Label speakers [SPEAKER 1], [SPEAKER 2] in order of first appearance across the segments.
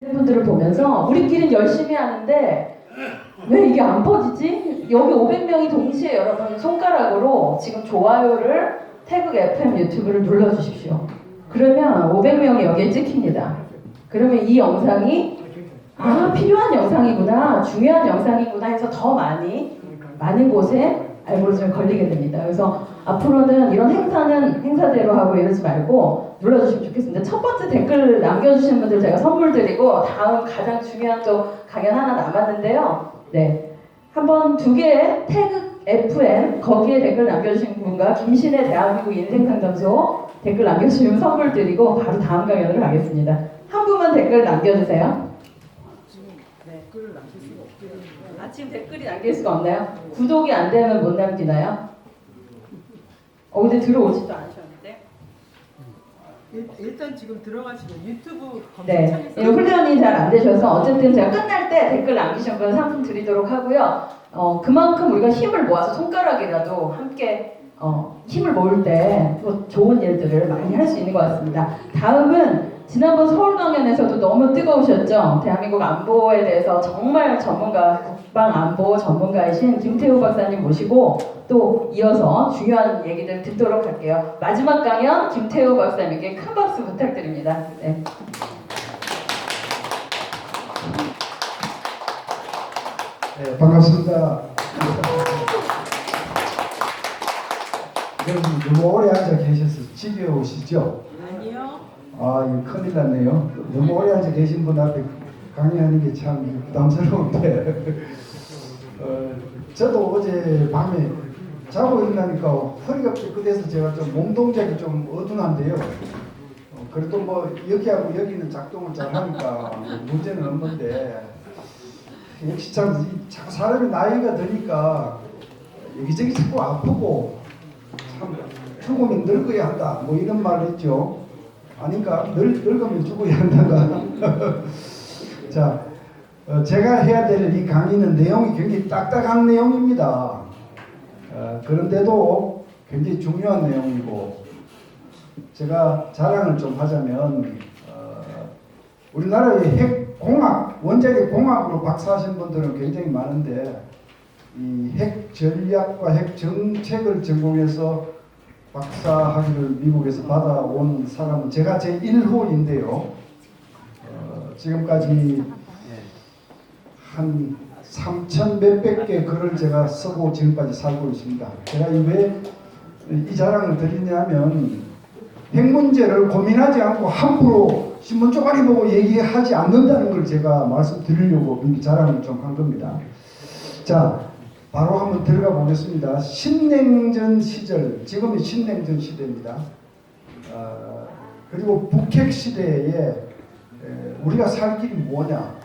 [SPEAKER 1] 분들을 보면서 우리끼리는 열심히 하는데 왜 이게 안 퍼지지? 여기 500명이 동시에 여러분 손가락으로 지금 좋아요를 태극 FM 유튜브를 눌러주십시오. 그러면 500명이 여기에 찍힙니다. 그러면 이 영상이 필요한 영상이구나, 중요한 영상이구나 해서 더 많은 곳에 알고리즘에 걸리게 됩니다. 그래서 앞으로는 이런 행사대로 하고 이러지 말고 눌러주시면 좋겠습니다. 첫 번째 댓글 남겨주신 분들 제가 선물 드리고 다음 가장 중요한 또 강연 하나 남았는데요. 네, 한번 두 개의 태극 FM 거기에 댓글 남겨주신 분과 김신의 대한민국 인생상담소 댓글 남겨주시면 선물 드리고 바로 다음 강연으로 가겠습니다. 한 분만 댓글 남겨주세요.
[SPEAKER 2] 댓글을 남길 수가 없대요.
[SPEAKER 1] 지금 댓글이 남길 수가 없나요? 구독이 안 되면 못 남기나요? 근데 들어오지도 않으셨는데.
[SPEAKER 2] 일단 지금 들어가시면 유튜브
[SPEAKER 1] 네,
[SPEAKER 2] 검색창에서
[SPEAKER 1] 훈련이 잘 안 되셔서 어쨌든 제가 끝날 때 댓글 남기신 분 상품 드리도록 하고요. 그만큼 우리가 힘을 모아서 손가락이라도 함께 힘을 모을 때 또 좋은 일들을 많이 할 수 있는 것 같습니다. 다음은 지난번 서울 강연에서도 너무 뜨거우셨죠? 대한민국 안보에 대해서 정말 전문가, 국방 안보 전문가이신 김태우 박사님 모시고 또 이어서 중요한 얘기들 듣도록 할게요. 마지막 강연 김태우 박사님께 큰 박수 부탁드립니다. 네.
[SPEAKER 3] 네, 반갑습니다. 너무 오래 앉아 계셔서 지겨우시죠?
[SPEAKER 2] 아니요.
[SPEAKER 3] 이거 큰일 났네요. 너무 오래 앉아 계신 분 앞에 강의하는 게 참 부담스러운데 저도 어제 밤에 자고 일어나니까 허리가 삐끗해서 제가 좀 몸 동작이 좀 어둔한데요. 그래도 뭐 여기하고 여기는 작동을 잘하니까 문제는 없는데 역시 참 자꾸 사람이 나이가 드니까 여기저기 자꾸 아프고 참 죽으면 늙어야 한다 뭐 이런 말 했죠. 아닌가? 늙으면 죽어야 한다가 자, 제가 해야 될 이 강의는 내용이 굉장히 딱딱한 내용입니다. 그런데도 굉장히 중요한 내용이고 제가 자랑을 좀 하자면 우리나라의 핵공학, 원자력 공학으로 박사하신 분들은 굉장히 많은데 이 핵 전략과 핵 정책을 전공해서 박사 학위를 미국에서 받아온 사람은 제가 제 1호인데요. 지금까지 한 3,000 몇백 개 글을 제가 쓰고 지금까지 살고 있습니다. 제가 왜 이 자랑을 드리냐면 핵 문제를 고민하지 않고 함부로 신문 쪼가리 보고 얘기하지 않는다는 걸 제가 말씀드리려고 이 자랑을 좀 한 겁니다. 자, 바로 한번 들어가 보겠습니다. 신냉전 시절, 지금이 신냉전 시대입니다. 그리고 북핵 시대에 우리가 살 길이 뭐냐?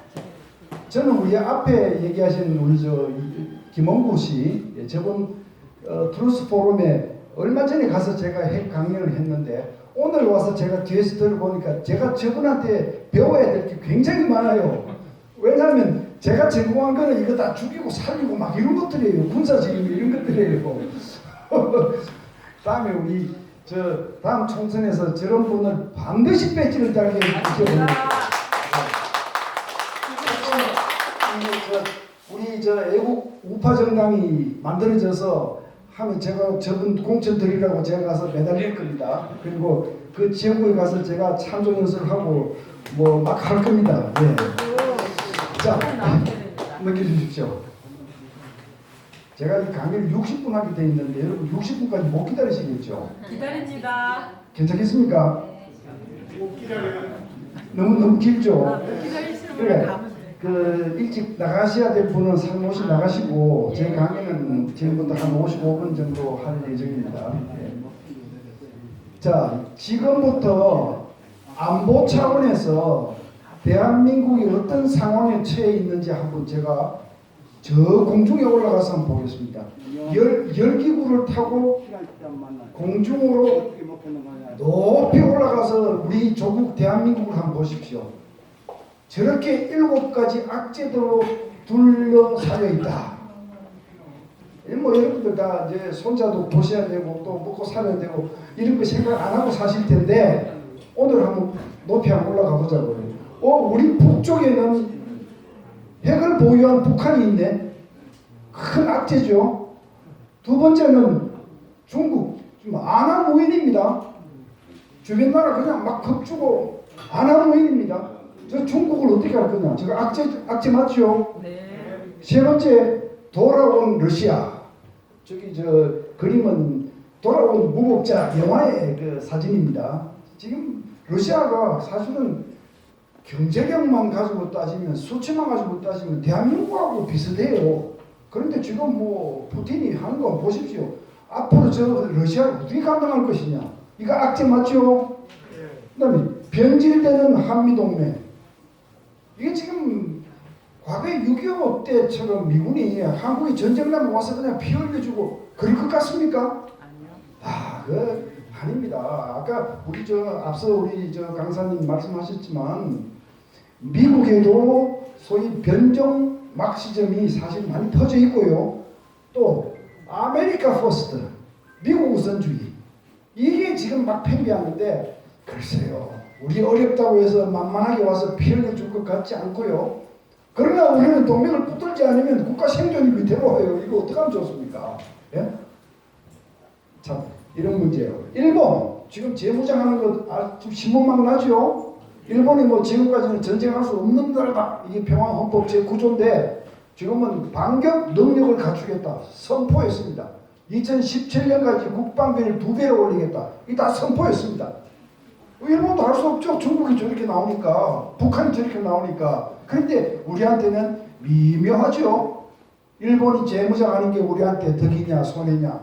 [SPEAKER 3] 저는 우리 앞에 얘기하신 우리 김원구 씨, 저번 트루스 포럼에 얼마 전에 가서 제가 핵 강연을 했는데 오늘 와서 제가 뒤에서 들어보니까 제가 저분한테 배워야 될 게 굉장히 많아요. 왜냐하면 제가 전공한 거는 이거 다 죽이고 살리고 막 이런 것들이에요. 군사적인 이런 것들이에요. 다음에 우리 다음 총선에서 저런 분을 반드시 배지를 달게 해주세요. 우리 애국 우파 정당이 만들어져서 하면 제가 저분 공천 드리라고 제가 가서 매달릴 겁니다. 그리고 그 지역구에 가서 제가 참조 연설을 하고 뭐 막 할 겁니다. 네. 자, 넘겨주십시오. 제가 이 강의를 60분 하게 돼 있는데 여러분 60분까지 못 기다리시겠죠?
[SPEAKER 2] 기다립니다.
[SPEAKER 3] 괜찮겠습니까? 너무 길죠?
[SPEAKER 2] 기다리시는
[SPEAKER 3] 그래.
[SPEAKER 2] 분을 가면 돼.
[SPEAKER 3] 일찍 나가셔야 될 분은 상무실 나가시고 제 강의는 지금부터 한 55분 정도 할 예정입니다. 네. 자, 지금부터 안보 차원에서 대한민국이 어떤 상황에 처해 있는지 한번 제가 저 공중에 올라가서 한번 보겠습니다. 열기구를 타고 공중으로 높이 올라가서 우리 조국 대한민국을 한번 보십시오. 저렇게 7가지 악재들로 둘러싸여 있다. 뭐 여러분들 다 이제 손자도 보셔야 되고 또 먹고 살아야 되고 이런 거 생각 안 하고 사실 텐데 오늘 한번 높이 한번 올라가 보자고요. 우리 북쪽에는 핵을 보유한 북한이 있네. 큰 악재죠. 두 번째는 중국, 지금 안하무인입니다. 주변 나라 그냥 막 겁주고 안하무인입니다. 저 중국을 어떻게 할 거냐? 저거 악재 맞죠?
[SPEAKER 2] 네.
[SPEAKER 3] 세 번째, 돌아온 러시아. 저기 저 그림은 돌아온 무법자 영화의 그 사진입니다. 지금 러시아가 사실은 경제력만 가지고 따지면, 수치만 가지고 따지면 대한민국하고 비슷해요. 그런데 지금 뭐 푸틴이 하는 거 보십시오. 앞으로 저 러시아를 어떻게 감당할 것이냐. 이거 악재 맞죠? 그 다음에 변질되는 한미동맹. 이게 지금 과거에 6.25 때처럼 미군이 한국이 전쟁 나면 와서 그냥 피 흘려주고 그럴 것 같습니까? 아니요. 아닙니다. 아까 앞서 우리 강사님 말씀하셨지만 미국에도 소위 변종 막시즘이 사실 많이 퍼져 있고요. 또 아메리카 퍼스트, 미국 우선주의, 이게 지금 막 팽배하는데 글쎄요. 우리 어렵다고 해서 만만하게 와서 피 흘려줄 것 같지 않고요. 그러나 우리는 동맹을 붙들지 않으면 국가 생존이 위태로워요. 이거 어떻게 하면 좋습니까? 예? 참 이런 문제예요. 일본 지금 재무장하는 거 지금 신문막 나죠? 일본이 뭐 지금까지는 전쟁할 수 없는 나라다. 이게 평화헌법 제9조인데 지금은 반격 능력을 갖추겠다. 선포했습니다. 2017년까지 국방비를 2배로 올리겠다. 이게 다 선포했습니다. 일본도 할 수 없죠. 중국이 저렇게 나오니까, 북한이 저렇게 나오니까. 그런데 우리한테는 미묘하죠. 일본이 재무장하는 게 우리한테 덕이냐 손해냐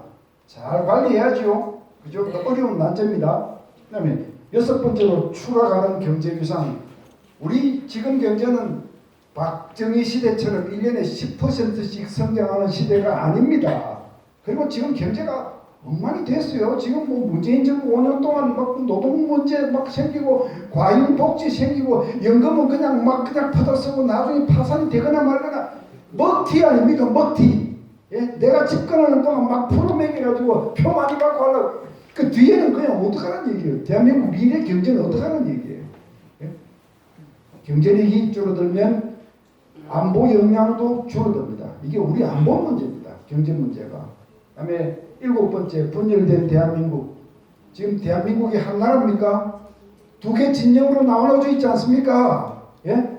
[SPEAKER 3] 잘 관리해야죠. 그죠? 어려운 난제입니다. 그 다음에 6번째로 추락하는 경제위상. 우리 지금 경제는 박정희 시대처럼 1년에 10%씩 성장하는 시대가 아닙니다. 그리고 지금 경제가 엉망이 됐어요. 지금 뭐 문재인 정부 5년 동안 막 노동 문제 막 생기고 과잉 복지 생기고 연금은 그냥 퍼다 쓰고 나중에 파산이 되거나 말거나 먹튀 아닙니까? 먹튀. 예? 내가 집권하는 동안 막 풀어먹여가지고 표 많이 받고 하려고. 그 뒤에는 그냥 어떡하는 얘기예요. 대한민국 미래 경제는 어떡하는 얘기예요. 예? 경제력이 줄어들면 안보 역량도 줄어듭니다. 이게 우리 안보 문제입니다. 경제 문제가. 그다음에 7번째, 분열된 대한민국. 지금 대한민국이 한 나라입니까? 두 개 진영으로 나눠져 있지 않습니까? 예?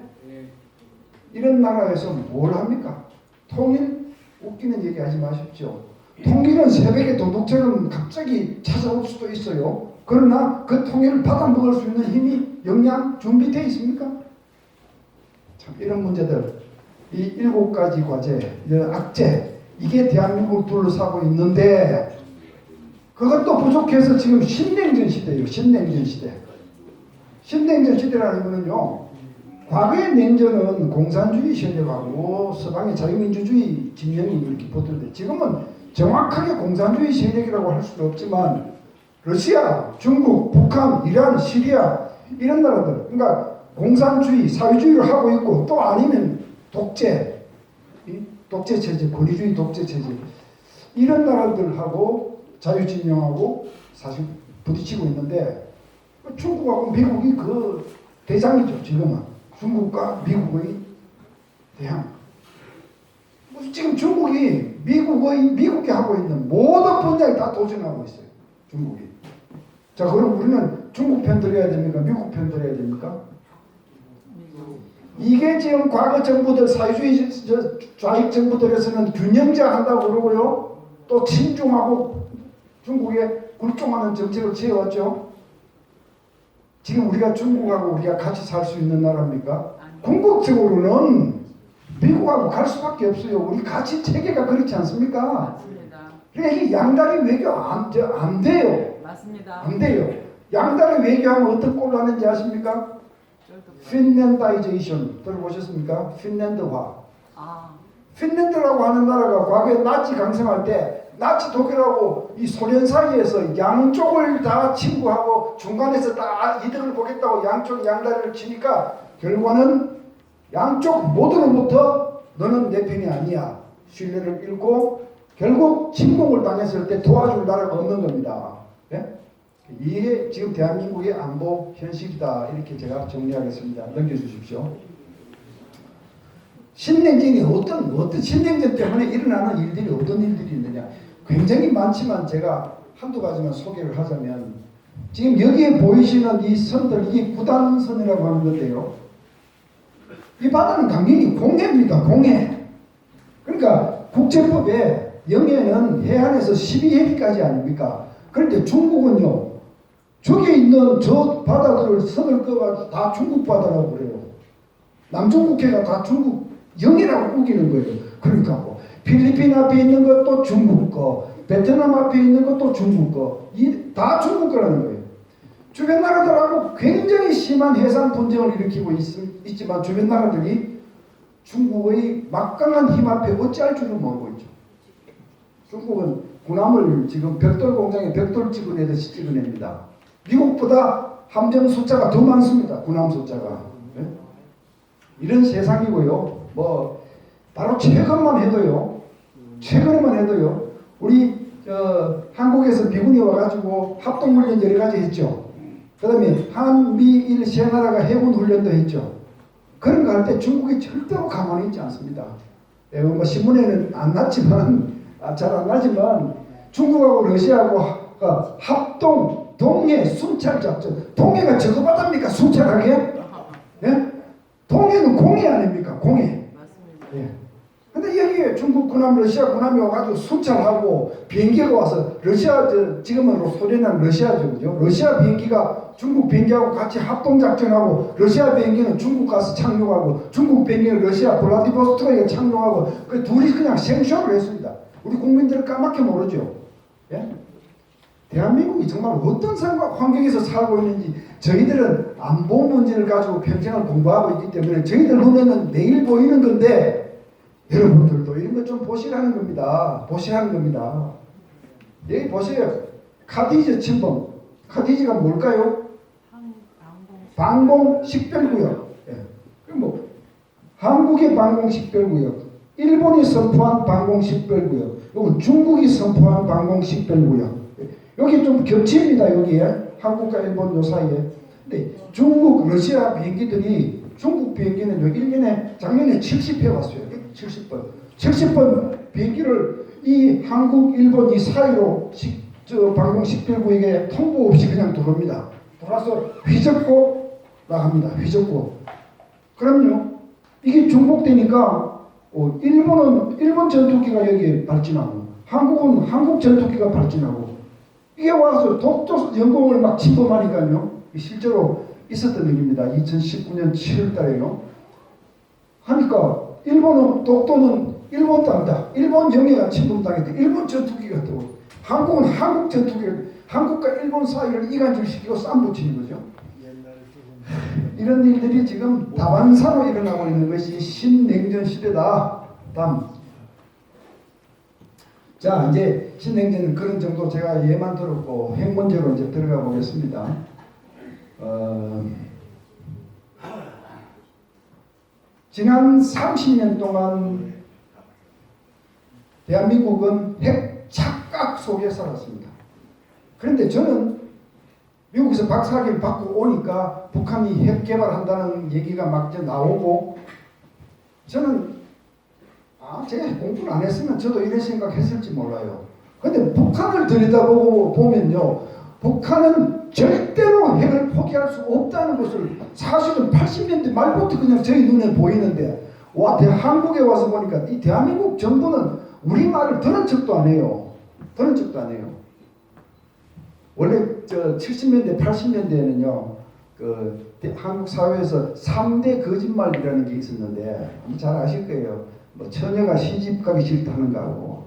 [SPEAKER 3] 이런 나라에서 뭘 합니까? 통일? 웃기는 얘기 하지 마십시오. 통일은 새벽에 도둑처럼 갑자기 찾아올 수도 있어요. 그러나 그 통일을 받아먹을 수 있는 힘이, 역량, 준비되어 있습니까? 참 이런 문제들, 이 7가지 과제, 이런 악재, 이게 대한민국을 둘러싸고 있는데 그것도 부족해서 지금 신냉전 시대예요. 신냉전 시대. 신냉전 시대라는 거는요, 과거의 냉전은 공산주의 세력하고 서방의 자유민주주의 진영이 이렇게 붙었는데 지금은 정확하게 공산주의 세력이라고 할 수는 없지만 러시아, 중국, 북한, 이란, 시리아 이런 나라들, 그러니까 공산주의, 사회주의를 하고 있고 또 아니면 독재, 독재 체제, 권위주의 독재 체제 이런 나라들하고 자유진영하고 사실 부딪히고 있는데 중국하고 미국이 그 대장이죠. 지금은 중국과 미국의 대항. 지금 중국이 미국이 하고 있는 모든 분야에 다 도전하고 있어요. 중국이. 자, 그럼 우리는 중국 편 들어야 됩니까? 미국 편 들어야 됩니까? 이게 지금 과거 정부들, 사회주의 좌익 정부들에서는 균형자 한다고 그러고요. 또 친중하고 중국에 굴종하는 정책을 지어왔죠. 지금 우리가 중국하고 우리가 같이 살 수 있는 나라입니까? 궁극적으로는 미국하고 갈 수밖에 없어요. 우리 가치 체계가 그렇지 않습니까?
[SPEAKER 2] 맞습니다.
[SPEAKER 3] 그러니까 이게 양다리 외교 안 돼요.
[SPEAKER 2] 맞습니다.
[SPEAKER 3] 안 돼요. 양다리 외교하면 어떤 꼴로 하는지 아십니까? 핀란다이제이션 들어보셨습니까? 핀란드화. 핀란드라고 하는 나라가 과거에 나치 강성할 때 나치 독일하고 이 소련 사이에서 양쪽을 다 친구하고 중간에서 다 이득을 보겠다고 양쪽 양다리를 치니까 결과는 양쪽 모두로부터 너는 내 편이 아니야 신뢰를 잃고 결국 침공을 당했을 때 도와줄 나라가 없는 겁니다. 예? 이게 지금 대한민국의 안보 현실이다. 이렇게 제가 정리하겠습니다. 넘겨주십시오. 신냉전이 어떤 신냉전 때문에 일어나는 일들이 어떤 일들이 있느냐. 굉장히 많지만 제가 한두 가지만 소개를 하자면 지금 여기에 보이시는 이 선들, 이게 구단선이라고 하는 건데요. 이 바다는 당연히 공해입니다. 공해. 그러니까 국제법에 영해는 해안에서 12해리까지 아닙니까? 그런데 중국은요. 저기 있는 저 바다들을 선을 그어가지고 다 중국 바다라고 그래요. 남중국해가 다 중국 영해라고 우기는 거예요. 그러니까 뭐 필리핀 앞에 있는 것도 중국 거, 베트남 앞에 있는 것도 중국 거, 다 중국 거라는 거예요. 주변 나라들하고 굉장히 심한 해상 분쟁을 일으키고 있지만 주변 나라들이 중국의 막강한 힘 앞에 어찌할 줄을 모르고 있죠. 중국은 군함을 지금 벽돌 공장에 벽돌 찍어내듯이 찍어냅니다. 미국보다 함정 숫자가 더 많습니다. 군함 숫자가. 네? 이런 세상이고요. 뭐 바로 최근만 해도요. 최근에만 해도요. 우리 한국에서 미군이 와가지고 합동훈련 여러 가지 했죠. 그 다음에 한미일 세 나라가 해군 훈련도 했죠. 그런 거 할 때 중국이 절대로 가만히 있지 않습니다. 뭐 신문에는 안 났지만 잘 안 나지만 중국하고 러시아하고 합동 동해 순찰 작전. 동해가 저거 바다입니까? 순찰하게? 예? 동해는 공해 아닙니까? 공해.
[SPEAKER 2] 맞습니다.
[SPEAKER 3] 예. 근데 여기에 중국 군함, 러시아 군함이 와가지고 순찰하고 비행기가 와서 러시아, 지금은 소련은 러시아죠. 그죠? 러시아 비행기가 중국 비행기하고 같이 합동작전하고 러시아 비행기는 중국 가서 착륙하고 중국 비행기는 러시아 블라디보스토크에 착륙하고 그 둘이 그냥 생쇼를 했습니다. 우리 국민들은 까맣게 모르죠. 예? 대한민국이 정말 어떤 환경에서 살고 있는지 저희들은 안보 문제를 가지고 평생을 공부하고 있기 때문에 저희들 눈에는 매일 보이는 건데 여러분들도 이런 것 좀 보시라는 겁니다. 보시라는 겁니다. 여기 보세요. 카디지 침범. 카디지가 뭘까요? 방공 식별구역. 예. 그럼 뭐 한국의 방공 식별구역, 일본이 선포한 방공 식별구역, 이건 중국이 선포한 방공 식별구역. 예. 여기 좀 겹칩니다. 여기에 한국과 일본 요 사이에. 근데 중국, 러시아 비행기들이 중국 비행기는 요 1년에 작년에 70회 왔어요. 70번. 70번 비행기를 이 한국, 일본 이 사이로 방공 식별구역에 통보 없이 그냥 들어옵니다. 돌아서 휘젓고 나갑니다. 휘젓고. 그럼요. 이게 중복되니까 일본은 일본 전투기가 여기에 발진하고 한국은 한국 전투기가 발진하고 이게 와서 독도 영공을 막 침범하니까요. 실제로 있었던 일입니다. 2019년 7월 달에요. 하니까 일본은 독도는 일본 땅이다. 일본 영해가 침범당했다. 일본 전투기가 또 한국은 한국 전투기, 한국과 일본 사이를 이간질시키고 쌈붙이는 거죠. 이런 일들이 지금 다반사로 일어나고 있는 것이 신냉전 시대다. 다음. 자, 이제 신냉전은 그런 정도 제가 예만 들었고 핵 문제로 이제 들어가 보겠습니다. 지난 30년 동안 대한민국은 핵 착각 속에 살았습니다. 그런데 저는 미국에서 박사학위를 받고 오니까 북한이 핵 개발한다는 얘기가 막 이제 나오고 저는 제가 공부를 안 했으면 저도 이런 생각했을지 몰라요. 근데 북한을 들여다보고 보면요. 북한은 절대로 핵을 포기할 수 없다는 것을 사실은 80년대 말부터 그냥 저희 눈에 보이는데 한국에 와서 보니까 이 대한민국 정부는 우리 말을 들은 척도 안 해요. 들은 척도 안 해요. 원래 70년대, 80년대에는요, 한국 사회에서 3대 거짓말이라는 게 있었는데, 잘 아실 거예요. 뭐, 처녀가 시집 가기 싫다는 거하고,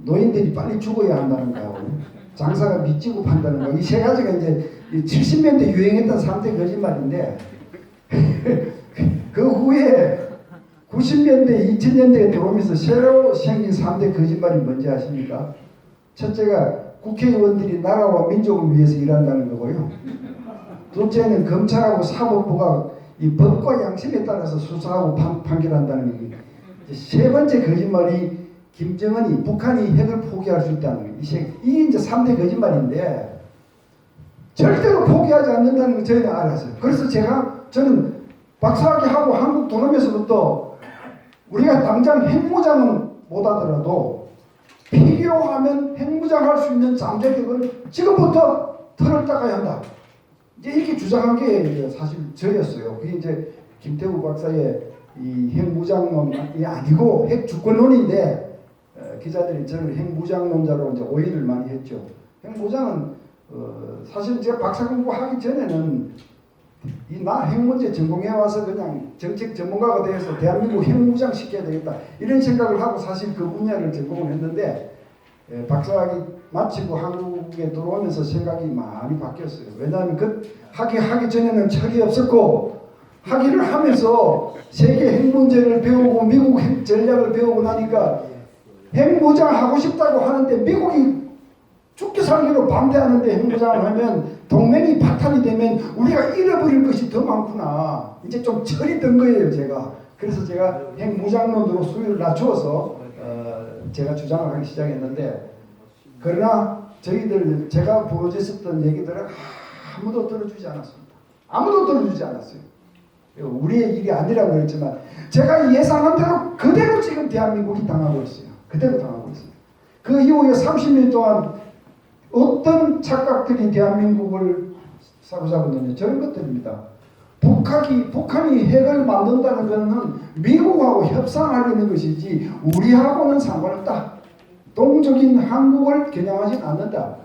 [SPEAKER 3] 노인들이 빨리 죽어야 한다는 거하고, 장사가 밑지고 판다는 거, 이 세 가지가 이제 70년대 유행했던 3대 거짓말인데, 그 후에 90년대, 2000년대에 들어오면서 새로 생긴 3대 거짓말이 뭔지 아십니까? 첫째가 국회의원들이 나라와 민족을 위해서 일한다는 거고요. 둘째는 검찰하고 사법부가 이 법과 양심에 따라서 수사하고 판결한다는 거예요. 세 번째 거짓말이 김정은이 북한이 핵을 포기할 수 있다는 거예요. 이게 이제 3대 거짓말인데 절대로 포기하지 않는다는 걸 저희는 알았어요. 그래서 저는 박사학위 하고 한국 돌아오면서부터 우리가 당장 핵무장은 못하더라도 필요하면 핵무장할 수 있는 잠재력을 지금부터 털을 닦아야 한다. 이제 이렇게 주장한 게 이제 사실 저였어요. 그게 이제 김태우 박사의 이 핵무장론이 아니고 핵주권론인데 기자들이 저를 핵무장론자로 이제 오해를 많이 했죠. 핵무장은 사실 제가 박사 공부하기 전에는 나 핵문제 전공해 와서 그냥 정책 전문가가 되어서 대한민국 핵무장 시켜야 되겠다 이런 생각을 하고 사실 그 분야를 전공을 했는데 박사학위 마치고 한국에 들어오면서 생각이 많이 바뀌었어요. 왜냐하면 그 하기 전에는 철이 없었고 학위를 하면서 세계 핵 문제를 배우고 미국 핵 전략을 배우고 나니까 핵무장 하고 싶다고 하는데 미국이 죽기 살기로 반대하는데 핵무장을 하면 동맹이 파탄이 되면 우리가 잃어버릴 것이 더 많구나. 이제 좀 철이 든 거예요 제가. 그래서 제가 핵무장론으로 수위를 낮추어서 제가 주장을 하기 시작했는데 그러나 저희들 제가 부르짖었던 얘기들은 아무도 들어주지 않았습니다. 아무도 들어주지 않았어요. 우리의 일이 아니라고 그랬지만 제가 예상한 대로 그대로 지금 대한민국이 당하고 있어요. 그대로 당하고 있어요. 그 이후에 30년 동안 어떤 착각들이 대한민국을 사로잡았느냐 저런 것들입니다. 북한이 핵을 만든다는 것은 미국하고 협상하려는 것이지 우리하고는 상관없다. 동적인 한국을 겨냥하진 않는다.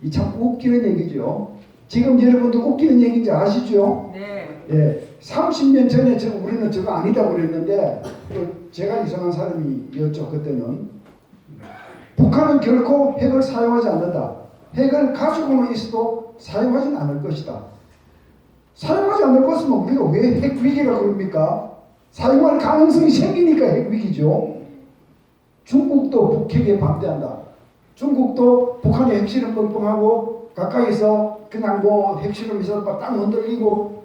[SPEAKER 3] 이 참 웃기는 얘기죠. 지금 여러분들 웃기는 얘기인지 아시죠?
[SPEAKER 2] 네.
[SPEAKER 3] 예, 30년 전에 우리는 저거 아니다고 그랬는데 제가 이상한 사람이었죠. 그때는 북한은 결코 핵을 사용하지 않는다. 핵을 가지고는 있어도 사용하지는 않을 것이다. 사용하지 않을 것이면 우리가 왜 핵위기라고 그럽니까? 사용할 가능성이 생기니까 핵위기죠. 중국도 북핵에 반대한다. 중국도 북한의 핵실험 뻥뻥하고 가까이서 그냥 뭐 핵실험 미사일 딱 흔들리고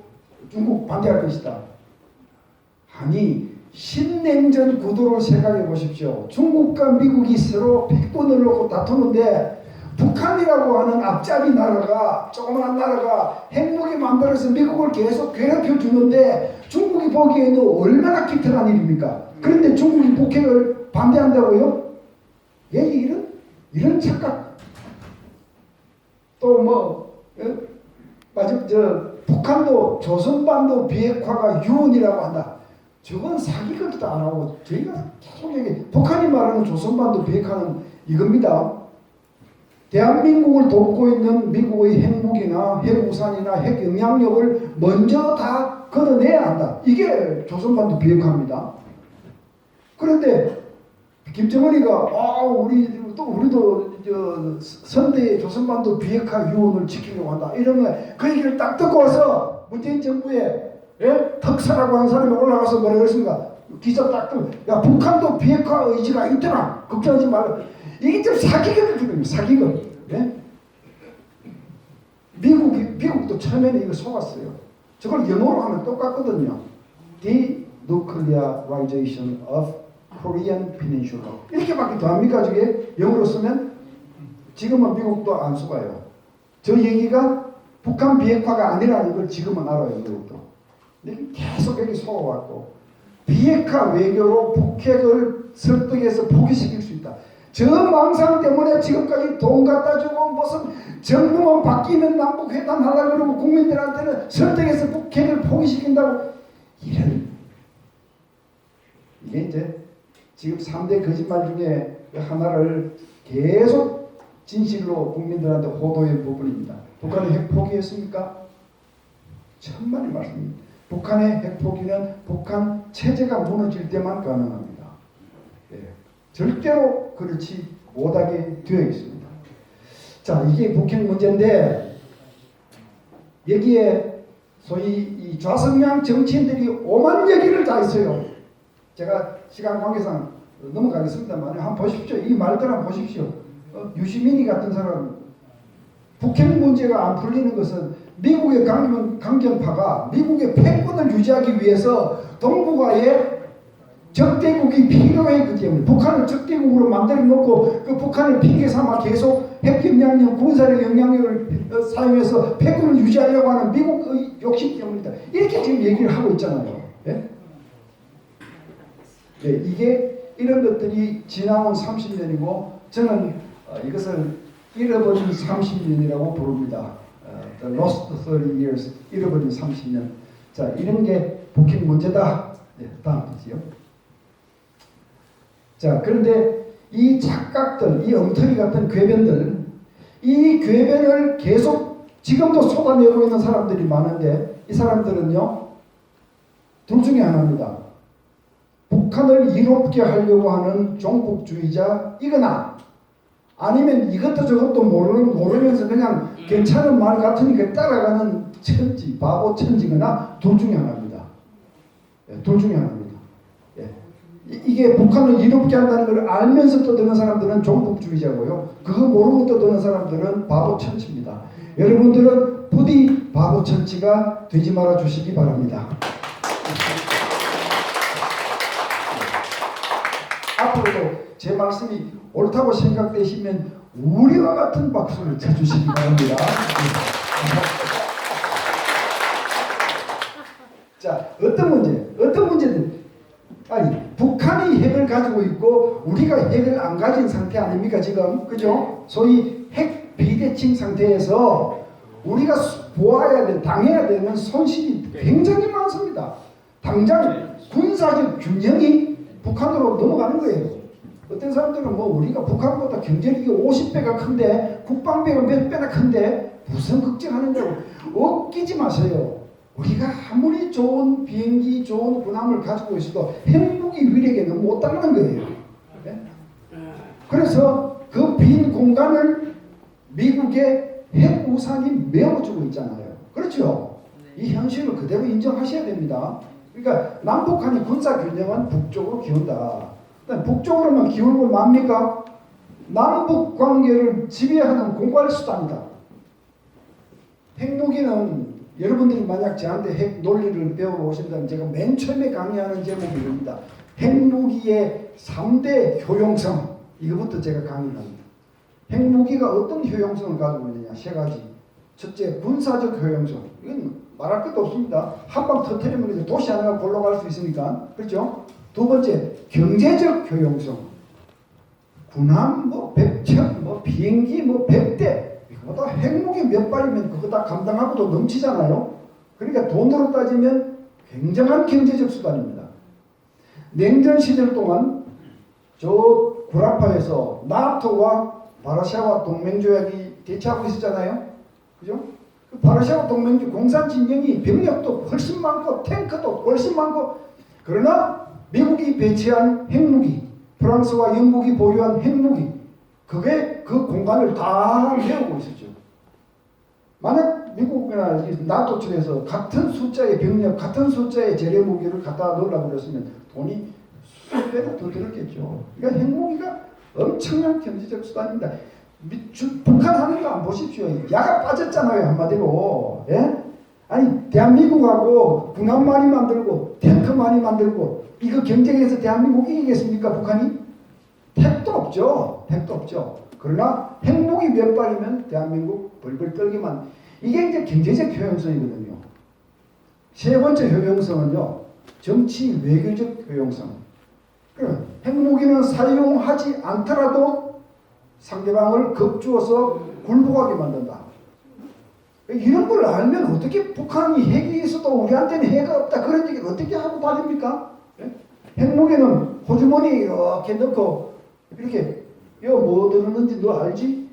[SPEAKER 3] 중국 반대할 것이다. 아니 신냉전 구도를 생각해 보십시오. 중국과 미국이 서로 백번을 놓고 다투는데 북한이라고 하는 앞잡이 나라가 조그마한 나라가 핵무기 만들어서 미국을 계속 괴롭혀 주는데 중국이 보기에도 얼마나 기특한 일입니까? 그런데 중국이 북핵을 반대한다고요? 예, 이런 착각. 또 뭐 맞아 북한도 조선반도 비핵화가 유언이라고 한다. 저건 사기극도 안 하고 저희가 계속 얘기. 북한이 말하는 조선반도 비핵화는 이겁니다. 대한민국을 돕고 있는 미국의 핵무기나 핵우산이나 핵영향력을 먼저 다 걷어내야 한다. 이게 조선반도 비핵화입니다. 그런데 김정은이가 우리도 선대의 조선반도 비핵화 유언을 지키려고 한다. 이러면 그 얘기를 딱 듣고 와서 문재인 정부에 특사라고 하는 사람이 올라가서 뭐라 그랬습니까? 기사 딱 뜨면 야 북한도 비핵화 의지가 있더라. 걱정하지 말라. 이게 좀 사기극입니다. 사기극. 예? 미국도 처음에는 이거 속았어요. 저걸 영어로 하면 똑같거든요. Denuclearization of Korean Peninsula. 이렇게밖에 더 합니까? 저게 영어로 쓰면 지금은 미국도 안 속아요. 저 얘기가 북한 비핵화가 아니라는 걸 지금은 알아요. 미국도. 계속 여기 속아왔고 비핵화 외교로 북핵을 설득해서 포기시킬 수 있다. 저 망상 때문에 지금까지 돈 갖다 주고 무슨 정부만 바뀌면 남북 회담 하려고 그러고 국민들한테는 설득해서 북핵을 포기시킨다고 이게 이제 지금 3대 거짓말 중에 하나를 계속 진실로 국민들한테 호도한 부분입니다. 북한이 핵 포기했습니까? 천만의 말씀입니다. 북한의 핵 포기는 북한 체제가 무너질 때만 가능합니다. 네. 절대로 그렇지 못하게 되어 있습니다. 자, 이게 북핵 문제인데 여기에 소위 이 좌성향 정치인들이 오만 얘기를 다 했어요. 제가 시간 관계상 넘어가겠습니다만 한번 보십시오. 이 말들 한번 보십시오. 유시민이 같은 사람 북핵 문제가 안 풀리는 것은 미국의 강경파가 미국의 패권을 유지하기 위해서 동북아에 적대국이 필요했기 때문에 북한을 적대국으로 만들어 놓고 그 북한을 핑계 삼아 계속 핵협력력, 군사력 영향력을 사용해서 패권을 유지하려고 하는 미국의 욕심 때문이다. 이렇게 지금 얘기를 하고 있잖아요. 예? 네, 이게 이런 것들이 지나온 30년이고 저는 이것을 잃어버린 30년이라고 부릅니다. The lost 30 years, 잃어버린 30년. 자, 이런 게 북핵 문제다. 네, 다음 주지요. 자, 그런데 이 착각들, 이 엉터리 같은 궤변들, 이 궤변을 계속 지금도 쏟아내고 있는 사람들이 많은데 이 사람들은요, 둘 중에 하나입니다. 북한을 이롭게 하려고 하는 종북주의자이거나 아니면 이것도 저것도 모르면서 그냥 괜찮은 말 같으니까 따라가는 천지, 바보 천지거나 둘 중에 하나입니다. 예, 둘 중에 하나입니다. 예. 이게 북한을 이롭게 한다는 걸 알면서 떠드는 사람들은 종북주의자고요. 그거 모르고 떠드는 사람들은 바보 천지입니다. 여러분들은 부디 바보 천지가 되지 말아 주시기 바랍니다. 앞으로도 제 말씀이 옳다고 생각되시면 우리와 같은 박수를 쳐주시기 바랍니다. 자, 어떤 문제든 아니 북한이 핵을 가지고 있고 우리가 핵을 안 가진 상태 아닙니까 지금, 그죠? 소위 핵 비대칭 상태에서 우리가 보아야 돼, 당해야 되는 손실이 굉장히 많습니다. 당장 군사적 균형이 북한으로 넘어가는 거예요. 어떤 사람들은 뭐 우리가 북한보다 경제력이 50배가 큰데 국방비가 몇 배나 큰데 무슨 걱정하느냐고 웃기지 마세요. 우리가 아무리 좋은 비행기, 좋은 군함을 가지고 있어도 핵무기 위력에는 못 따르는 거예요. 네? 그래서 그 빈 공간을 미국의 핵우산이 메워주고 있잖아요. 그렇죠? 이 현실을 그대로 인정하셔야 됩니다. 그러니까 남북한이 군사균형은 북쪽으로 기운다. 북쪽으로만 기울고 맙니까? 남북 관계를 지배하는 공갈수단이다. 핵무기는 여러분들이 만약 저한테 핵 논리를 배우러 오신다면 제가 맨 처음에 강의하는 제목이 이겁니다. 핵무기의 3대 효용성. 이거부터 제가 강의를 합니다. 핵무기가 어떤 효용성을 가지고 있느냐? 세 가지. 첫째, 군사적 효용성. 이건 말할 것도 없습니다. 한 방 터뜨리면 도시 하나가 골로갈 수 있으니까. 그렇죠? 두 번째, 경제적 효용성. 군함, 백척, 비행기, 100대. 이거보다 핵무기 몇 발이면 그거 다 감당하고도 넘치잖아요. 그러니까 돈으로 따지면 굉장한 경제적 수단입니다. 냉전 시절 동안 저 구라파에서 나토와 바르샤와 동맹조약이 대치하고 있었잖아요. 그죠? 그 바르샤와 동맹조 공산 진영이 병력도 훨씬 많고 탱크도 훨씬 많고 그러나 미국이 배치한 핵무기, 프랑스와 영국이 보유한 핵무기, 그게 그 공간을 다 메우고 있었죠. 만약 미국이나 나토 측에서 같은 숫자의 병력, 같은 숫자의 재래 무기를 갖다 넣으려고 그랬으면 돈이 수십 배나 더 들었겠죠. 그러니까 핵무기가 엄청난 경제적 수단입니다. 북한 하는 거 안 보십시오. 야가 빠졌잖아요, 한마디로. 예? 아니 대한민국하고 군함 많이 만들고 탱크 많이 만들고 이거 경쟁해서 대한민국 이기겠습니까? 북한이? 택도 없죠. 택도 없죠. 그러나 핵무기 몇 발이면 대한민국 벌벌 떨기만. 이게 이제 경제적 효용성이거든요. 세 번째 효용성은요. 정치 외교적 효용성. 그럼 핵무기는 사용하지 않더라도 상대방을 겁주어서 굴복하게 만든다. 이런 걸 알면 어떻게 북한이 핵이 있어도 우리한테는 핵이 없다 그런 얘기를 어떻게 하고 다닙니까? 핵무기는 호주머니에 이렇게 넣고 이렇게 이거 뭐 들었는지 너 알지?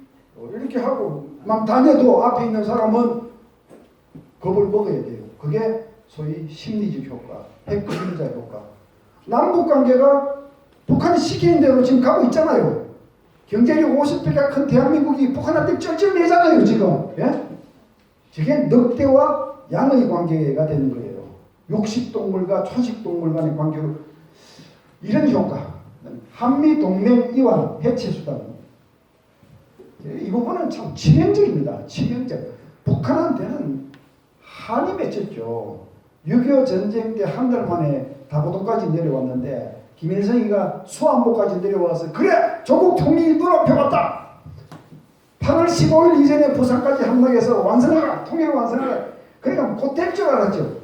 [SPEAKER 3] 이렇게 하고 막 다녀도 앞에 있는 사람은 겁을 먹어야 돼요. 그게 소위 심리적 효과, 핵 그림자 효과. 남북 관계가 북한이 시키는 대로 지금 가고 있잖아요. 경제력 50배가 큰 대한민국이 북한한테 쩔쩔매잖아요 지금. 예? 저게 늑대와 양의 관계가 되는 거예요. 육식동물과 초식동물 간의 관계로 이런 효과. 한미동맹 이완 해체수단. 이 부분은 참 치명적입니다. 치명적. 북한한테는 한이 맺혔죠. 6.25 전쟁 때 한 달 만에 다보도까지 내려왔는데 김일성이가 수안보까지 내려와서 그래 조국 통일 눈앞에 왔다. 8월 15일 이전에 부산까지 함락해서 완성하라. 통일을 완성하라. 그러니까 곧 될 줄 알았죠.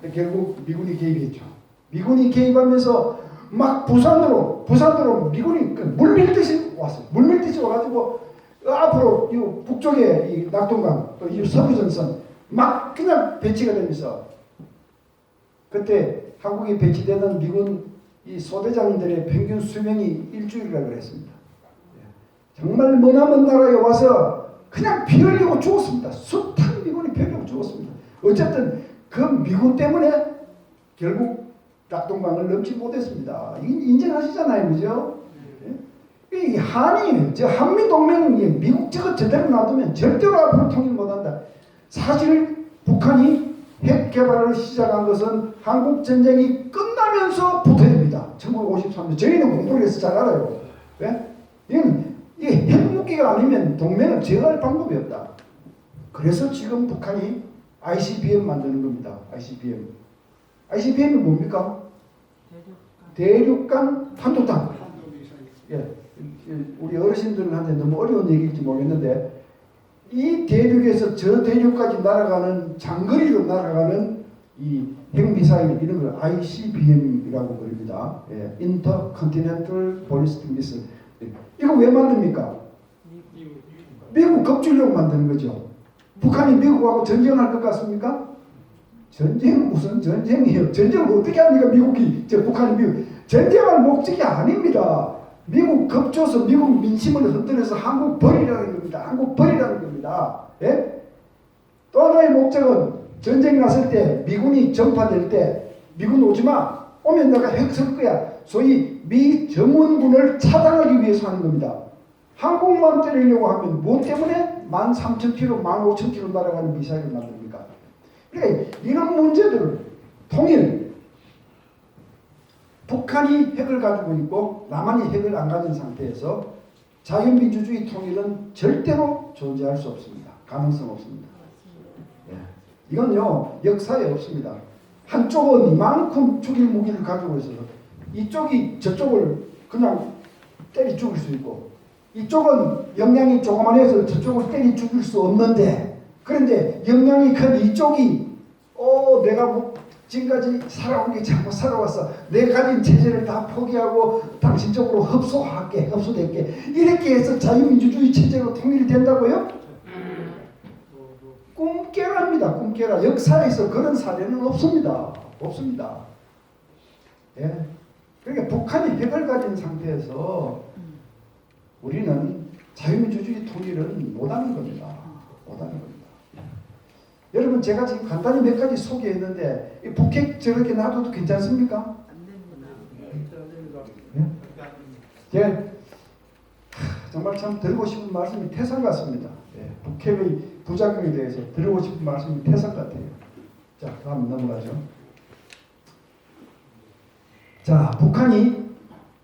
[SPEAKER 3] 근데 결국 미군이 개입했죠. 미군이 개입하면서 막 부산으로 미군이 물밀듯이 왔어요. 물밀듯이 와가지고 앞으로 이 북쪽에 이 낙동강 또 이 서부전선 막 그냥 배치가 되면서 그때 한국에 배치되는 미군 이 소대장들의 평균 수명이 일주일이라고 그랬습니다. 정말 머나먼 나라에 와서 그냥 피 흘리고 죽었습니다. 숱한 미군이 피 흘리고 죽었습니다. 어쨌든 그 미군 때문에 결국 낙동강을 넘지 못했습니다. 인정하시잖아요, 그죠? 이 한이 저 한미 동맹이 미국 저거 제대로 놔두면 절대로 앞으로 통일 못한다. 사실 북한이 핵 개발을 시작한 것은 한국 전쟁이 끝나면서 부터입니다. 1953년 저희는 공부를 해서 잘 알아요. 왜? 이게 핵무기가 아니면 동맹을 제어할 방법이 없다. 그래서 지금 북한이 ICBM 만드는 겁니다. ICBM이 뭡니까? 대륙간 탄도탄. 예, 우리 어르신들한테 너무 어려운 얘기일지 모르겠는데 이 대륙에서 저 대륙까지 날아가는 장거리로 날아가는 이 핵미사일 이런 걸 ICBM이라고 부릅니다. 예, Intercontinental Ballistic Missile. 이거 왜 만듭니까? 미국 겁주려고 만드는 거죠. 북한이 미국하고 전쟁할 것 같습니까? 전쟁은 무슨 전쟁이에요? 전쟁을 어떻게 합니까? 북한이 전쟁할 목적이 아닙니다. 미국 겁줘서 미국 민심을 흔들어서 한국 버리라는 겁니다. 한국 버리라는 겁니다. 예? 또 하나의 목적은 전쟁이 났을 때 미군이 전파될 때 미군 오지마 오면 내가 핵 쓸 거야. 소위 미 정원군을 차단하기 위해서 하는 겁니다. 한국만 때리려고 하면 뭐 때문에 13,000km, 15,000km 날아가는 미사일을 만듭니까? 그러니까 이런 문제들을 통일 북한이 핵을 가지고 있고 남한이 핵을 안 가진 상태에서 자유민주주의 통일은 절대로 존재할 수 없습니다. 가능성 없습니다. 예. 이건요 역사에 없습니다. 한쪽은 이만큼 죽일 무기를 가지고 있어서 이쪽이 저쪽을 그냥 때리 죽일 수 있고 이쪽은 역량이 조그만해서 저쪽을 때리 죽일 수 없는데 그런데 역량이 큰 이쪽이 내가 뭐 지금까지 살아온 게 잘못 살아왔어. 내 가진 체제를 다 포기하고 당신 쪽으로 흡수될게. 이렇게 해서 자유민주주의 체제로 통일이 된다고요? 꿈깨라입니다. 꿈깨라. 역사에서 그런 사례는 없습니다. 없습니다. 예. 그러니까 북한이 핵을 가진 상태에서 우리는 자유민주주의 통일은 못하는 겁니다. 못하는 겁니다. 여러분 제가 지금 간단히 몇 가지 소개했는데 이 북핵 저렇게 놔둬도 괜찮습니까? 네? 예. 정말 참 드리고 싶은 말씀이 태산 같습니다. 예. 북핵의 부작용에 대해서 드리고 싶은 말씀이 태산 같아요. 자, 다음 넘어가죠. 자, 북한이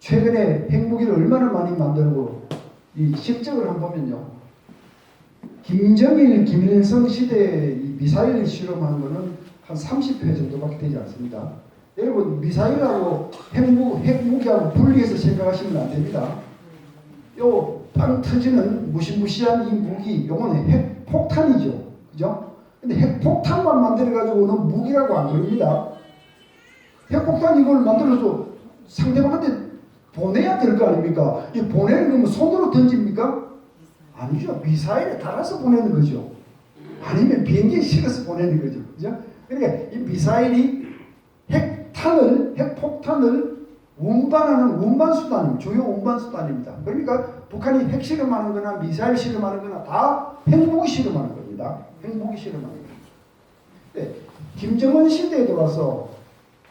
[SPEAKER 3] 최근에 핵무기를 얼마나 많이 만들고 이 실적을 한번 보면요. 김정일, 김일성 시대에 이 미사일 실험한 거는 한 30회 정도밖에 되지 않습니다. 여러분 미사일하고 핵무기하고 분리해서 생각하시면 안 됩니다. 요 빵 터지는 무시무시한 이 무기, 요거는 핵폭탄이죠. 그죠? 근데 핵폭탄만 만들어가지고는 무기라고 안 그럽니다. 핵폭탄 이걸 만들어서 상대방한테 보내야 될 거 아닙니까? 이 보내는 거면 손으로 던집니까? 아니죠. 미사일에 달아서 보내는 거죠. 아니면 비행기에 실어서 보내는 거죠. 그죠? 그러니까 이 미사일이 핵폭탄을 운반하는 운반수단입니다. 주요 운반수단입니다. 그러니까 북한이 핵 실험하는 거나 미사일 실험하는 거나 다 핵무기 실험하는 겁니다. 핵무기 실험하는 겁니다. 네, 김정은 시대에 들어와서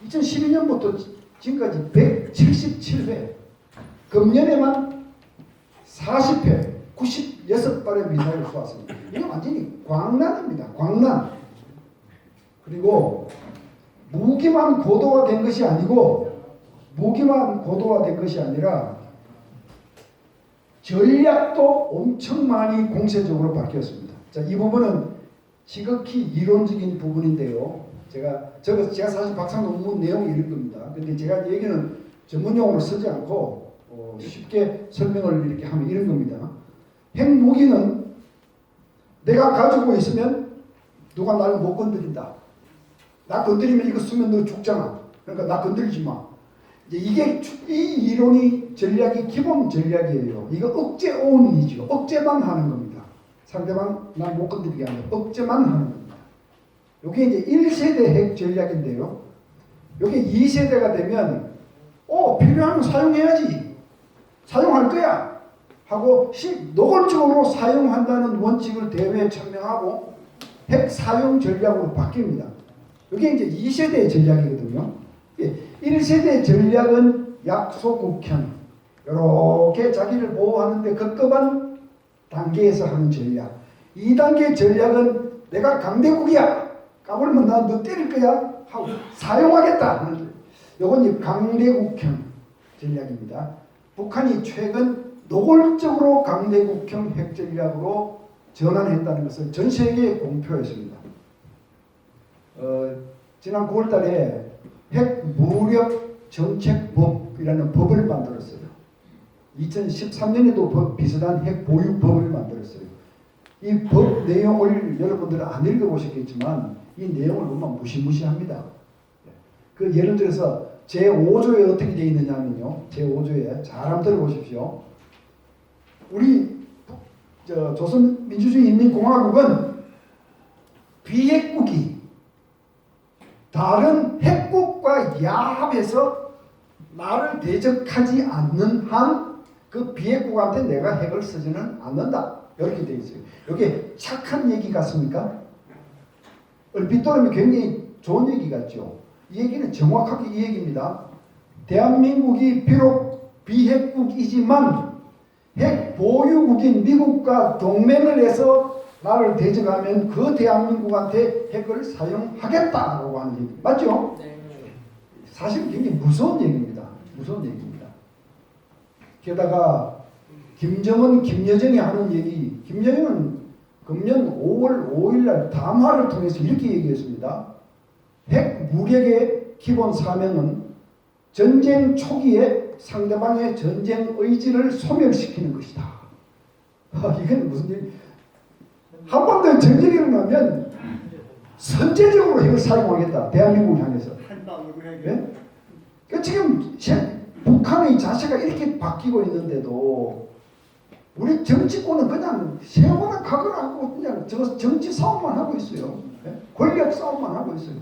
[SPEAKER 3] 2012년부터 지금까지 177회, 금년에만 40회, 96발의 미사일을 쏘았습니다. 이게 완전히 광란입니다. 광란. 그리고 무기만 고도화된 것이 아니고 아니라 전략도 엄청 많이 공세적으로 바뀌었습니다. 자, 이 부분은 지극히 이론적인 부분인데요. 제가 사실 박사 논문 내용이 이런 겁니다. 근데 제가 얘기는 전문 용어로 쓰지 않고 쉽게 설명을 이렇게 하면 이런 겁니다. 핵무기는 내가 가지고 있으면 누가 나를 못 건드린다. 나 건드리면 이거 쓰면 너 죽잖아. 그러니까 나 건드리지 마. 이게 이 이론이 전략이 기본 전략이에요. 이거 억제 온이죠. 억제만 하는 겁니다. 상대방 날 못 건드리게 하는 억제만 하는 겁니다. 이게 이제 1세대 핵 전략인데요. 이게 2세대가 되면 필요하면 사용해야지. 사용할 거야. 하고 노골적으로 사용한다는 원칙을 대회에 천명하고 핵 사용 전략으로 바뀝니다. 이게 이제 2세대의 전략이거든요. 1세대 전략은 약소국현 이렇게 자기를 보호하는데 급급한 단계에서 하는 전략. 2단계 전략은 내가 강대국이야. 까불면 나 너 때릴 거야. 하고 사용하겠다. 이건 이제 강대국형 전략입니다. 북한이 최근 노골적으로 강대국형 핵 전략으로 전환했다는 것을 전 세계에 공표했습니다. 지난 9월 달에 핵무력 정책법이라는 법을 만들었어요. 2013년에도 비슷한 핵보유법을 만들었어요. 이 법 내용을 여러분들은 안 읽어보셨겠지만 이 내용을 보면 무시무시합니다. 그 예를 들어서 제5조에 어떻게 되어 있느냐면요. 제5조에 잘 한번 들어보십시오. 우리 조선민주주의인민공화국은 비핵국이 다른 핵국과 야합해서 나를 대적하지 않는 한 그 비핵국한테 내가 핵을 쓰지는 않는다. 이렇게 되어 있어요. 이게 착한 얘기 같습니까? 얼핏 들으면 굉장히 좋은 얘기 같죠. 이 얘기는 정확하게 이 얘기입니다. 대한민국이 비록 비핵국이지만 핵 보유국인 미국과 동맹을 해서 나를 대적하면 그 대한민국한테 핵을 사용하겠다라고 하는 얘기 맞죠?
[SPEAKER 2] 네.
[SPEAKER 3] 사실 굉장히 무서운 얘기입니다. 무서운 얘기입니다. 게다가 김정은, 김여정이 하는 얘기, 김여정은 금년 5월 5일날 담화를 통해서 이렇게 얘기했습니다. 핵 무력의 기본 사명은 전쟁 초기에 상대방의 전쟁 의지를 소멸시키는 것이다. 이건 무슨 얘기? 한 번 더 전쟁이 일어나면 선제적으로 핵을 사용하겠다. 대한민국을 향해서. 네? 그러니까 지금 북한의 자세가 이렇게 바뀌고 있는데도 우리 정치권은 그냥 세거나 가거나 하고 그냥 정치 싸움만 하고 있어요. 네? 권력 싸움만 하고 있어요.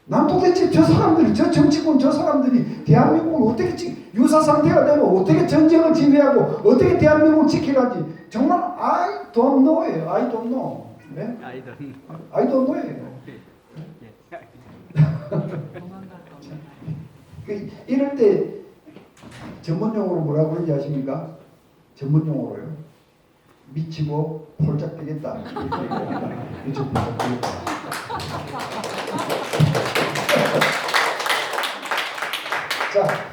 [SPEAKER 3] 난 도대체 저 사람들이, 저 정치권 저 사람들이 대한민국을 어떻게 유사 상태가 되면 어떻게 전쟁을 지휘하고 어떻게 대한민국을 지켜가지 정말 I don't know예요. I don't know. 네? I don't know예요. 이럴 때 전문용어로 뭐라고 그러는지 아십니까? 전문용어로요. 미치고 폴짝 되겠다. 미치고 폴짝 되겠다. 자.